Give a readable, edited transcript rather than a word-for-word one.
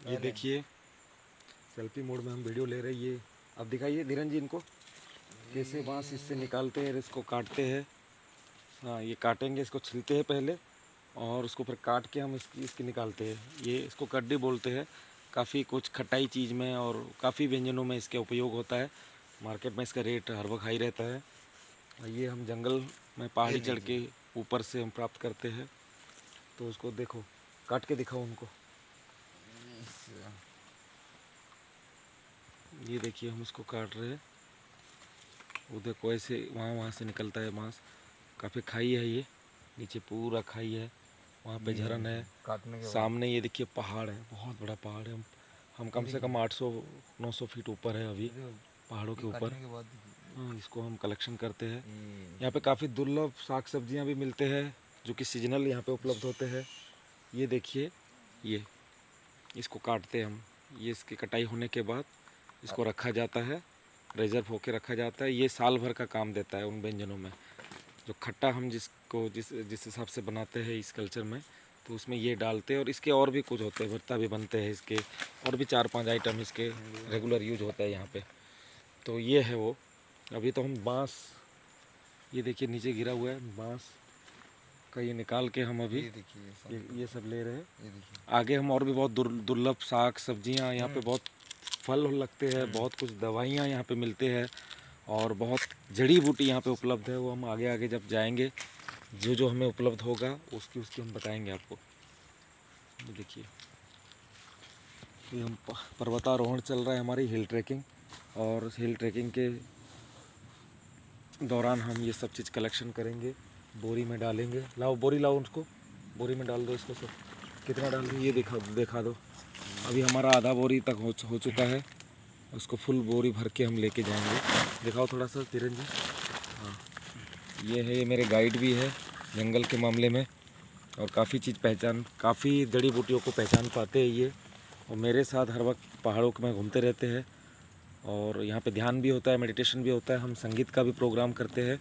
ये देखिए selfie mode में हम वीडियो ले रहे हैं। ये अब दिखाइए धीरन जी इनको कैसे बांस इससे निकालते हैं, इसको काटते हैं। हाँ ये काटेंगे, इसको छिलते हैं पहले और उसको फिर काट के हम इसकी निकालते हैं। ये इसको कड्डी बोलते हैं। काफ़ी कुछ खटाई चीज़ में और काफ़ी व्यंजनों में इसका उपयोग होता है। मार्केट में इसका रेट हर वक्त हाई रहता है। ये हम जंगल में पहाड़ी चढ़ के ऊपर से हम प्राप्त करते हैं। तो उसको देखो, काट के दिखाओ उनको। ये देखिए हम उसको काट रहे हैं। वो देखो ऐसे वहाँ से निकलता है बांस। काफ़ी खाई है, ये नीचे पूरा खाई है, वहाँ पे झरन है। काटने के सामने ये देखिए पहाड़ है, बहुत बड़ा पहाड़ है। हम कम से कम 800-900 फीट ऊपर है अभी पहाड़ों के ऊपर। हाँ इसको हम कलेक्शन करते हैं। यहाँ पे काफ़ी दुर्लभ साग सब्जियाँ भी मिलते हैं जो कि सीजनल यहाँ पे उपलब्ध होते हैं। ये देखिए ये इसको काटते हैं हम। ये इसकी कटाई होने के बाद इसको रखा जाता है, रिजर्व होके रखा जाता है। ये साल भर का काम देता है उन व्यंजनों में। जो खट्टा हम जिस हिसाब से बनाते हैं इस कल्चर में, तो उसमें ये डालते हैं। और इसके और भी कुछ होते हैं, भरता भी बनते हैं इसके, और भी 4-5 आइटम इसके रेगुलर यूज होता है यहाँ पे। तो ये है वो। अभी तो हम बांस, ये देखिए नीचे गिरा हुआ है बांस का, ये निकाल के हम अभी ये सब ले रहे हैं। आगे हम और भी बहुत दुर्लभ साग सब्जियाँ, यहाँ पे बहुत फल लगते हैं, बहुत कुछ दवाइयाँ यहाँ पे मिलते हैं और बहुत जड़ी बूटी यहाँ पे उपलब्ध है। वो हम आगे आगे जब जाएंगे, जो जो हमें उपलब्ध होगा उसकी हम बताएंगे आपको। ये देखिए ये हम पर्वतारोहण चल रहा है हमारी हिल ट्रैकिंग, और हिल ट्रैकिंग के दौरान हम ये सब चीज़ कलेक्शन करेंगे, बोरी में डालेंगे। लाओ बोरी लाओ, उसको बोरी में डाल दो इसको सब। कितना डाल दो ये दिखा दो। अभी हमारा आधा बोरी तक हो चुका है। उसको फुल बोरी भर के हम लेके जाएंगे। दिखाओ थोड़ा सा किरण जी। हाँ ये है, ये मेरे गाइड भी है जंगल के मामले में, और काफ़ी चीज़ काफ़ी जड़ी बूटियों को पहचान पाते हैं ये। और मेरे साथ हर वक्त पहाड़ों में घूमते रहते हैं, और यहाँ पे ध्यान भी होता है, मेडिटेशन भी होता है। हम संगीत का भी प्रोग्राम करते हैं।